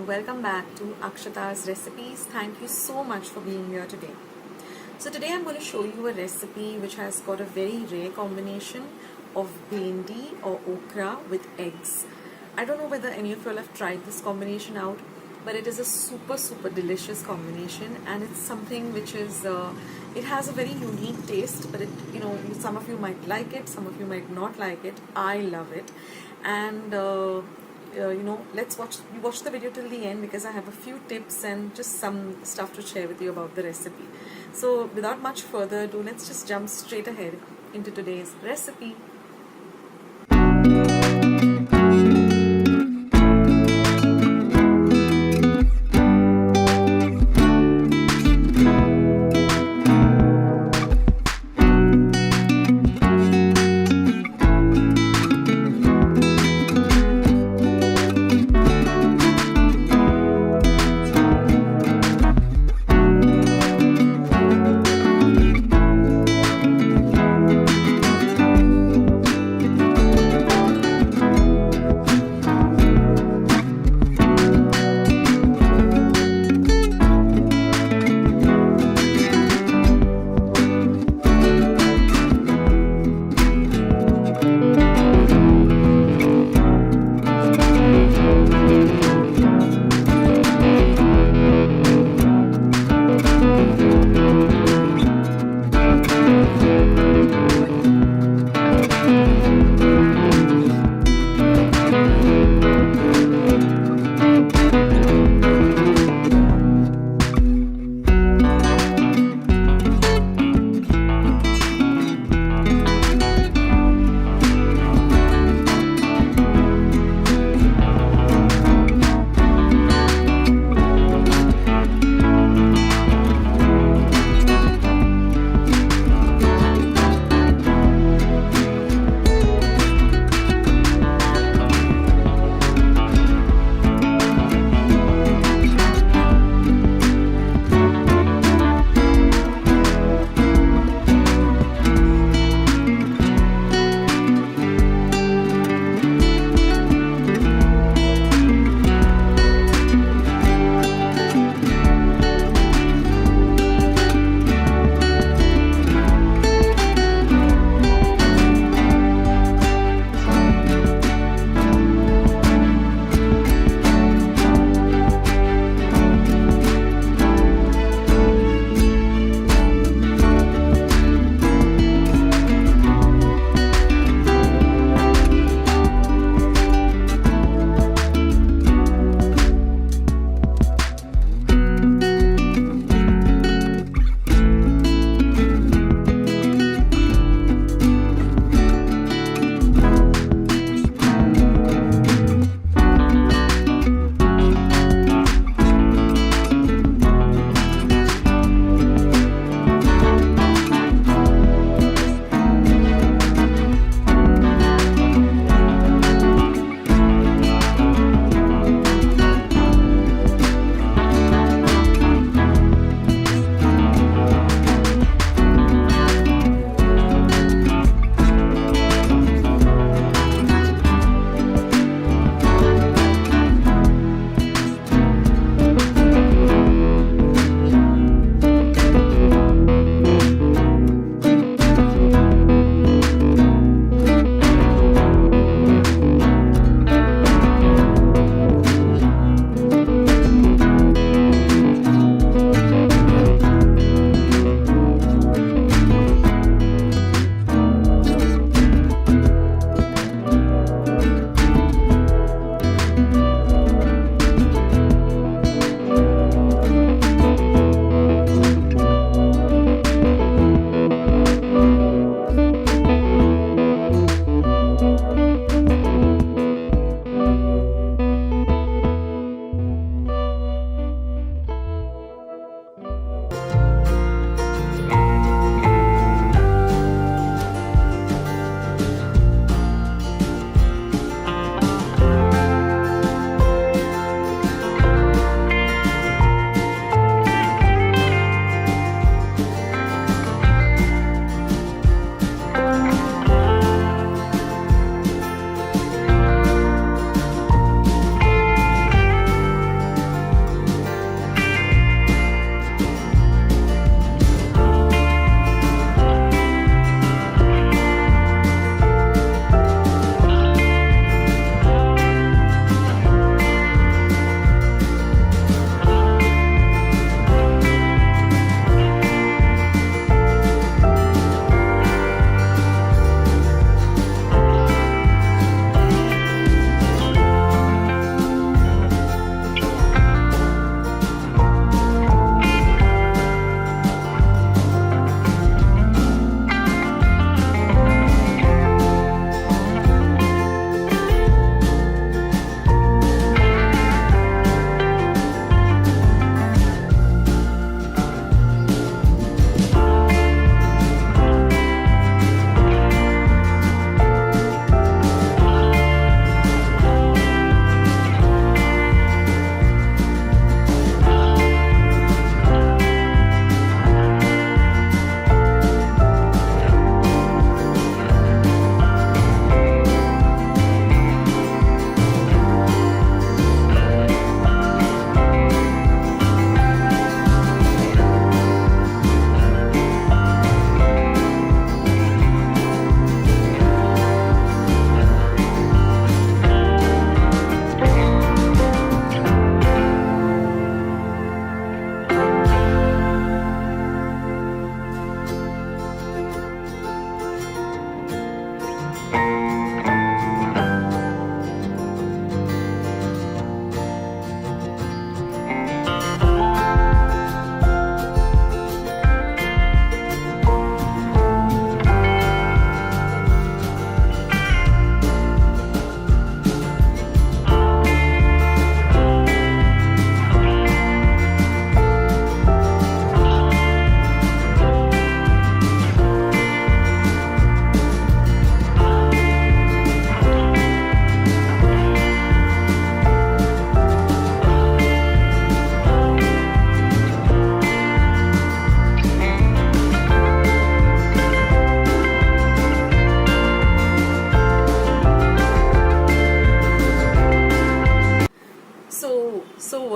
and welcome back to Akshata's Recipes. Thank you so much for being here today. So today I'm going to show you a recipe which has got a very rare combination of bhendi or okra with eggs. I don't know whether any of you all have tried this combination out, but it is a super delicious combination, and it's something which is it has a very unique taste, but some of you might like it, some of you might not like it. I love it, and let's watch the video till the end, because I have a few tips and just some stuff to share with you about the recipe. So without much further ado, let's just jump straight ahead into today's recipe.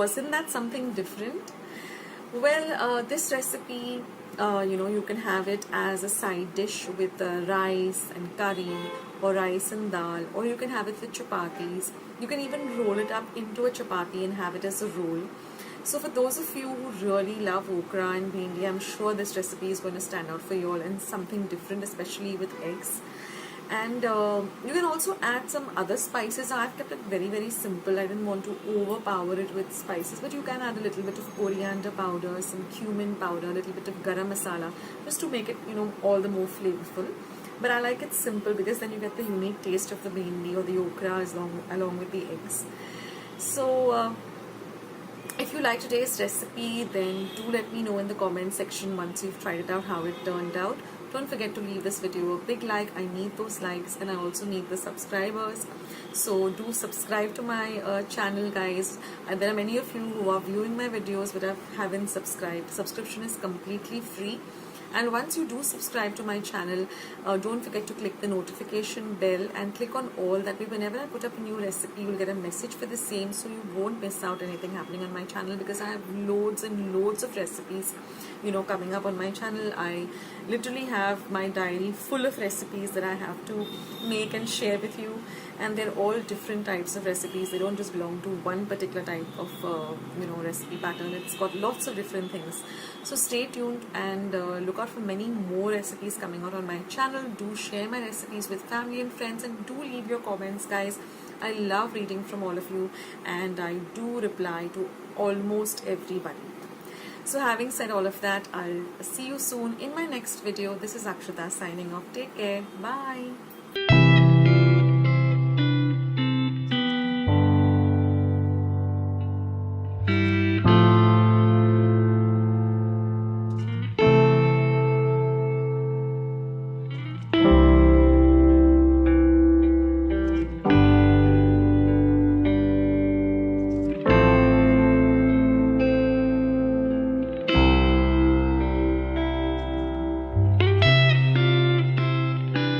wasn't that something different? Well, this recipe, you can have it as a side dish with rice and curry, or rice and dal, or you can have it with chapatis. You can even roll it up into a chapati and have it as a roll. So for those of you who really love okra and bhendi, I'm sure this recipe is going to stand out for you all, and something different, especially with eggs. And you can also add some other spices. I've kept it very, very simple. I didn't want to overpower it with spices, but you can add a little bit of coriander powder, some cumin powder, a little bit of garam masala, just to make it, all the more flavorful. But I like it simple because then you get the unique taste of the bhendi or the okra along with the eggs. So if you like today's recipe, then do let me know in the comment section once you've tried it out how it turned out. Don't forget to leave this video a big like. I need those likes, and I also need the subscribers. So do subscribe to my channel, guys. There are many of you who are viewing my videos but haven't subscribed. Subscription is completely free. And once you do subscribe to my channel, don't forget to click the notification bell and click on all. That way whenever I put up a new recipe, you'll get a message for the same, so you won't miss out anything happening on my channel, because I have loads and loads of recipes coming up on my channel. I literally have my diary full of recipes that I have to make and share with you, and they're all different types of recipes. They don't just belong to one particular type of recipe pattern. It's got lots of different things. So stay tuned and look out for many more recipes coming out on my channel. Do share my recipes with family and friends, and do leave your comments, guys. I love reading from all of you, and I do reply to almost everybody. So having said all of that, I'll see you soon in my next video. This is Akshata signing off. Take care. Bye.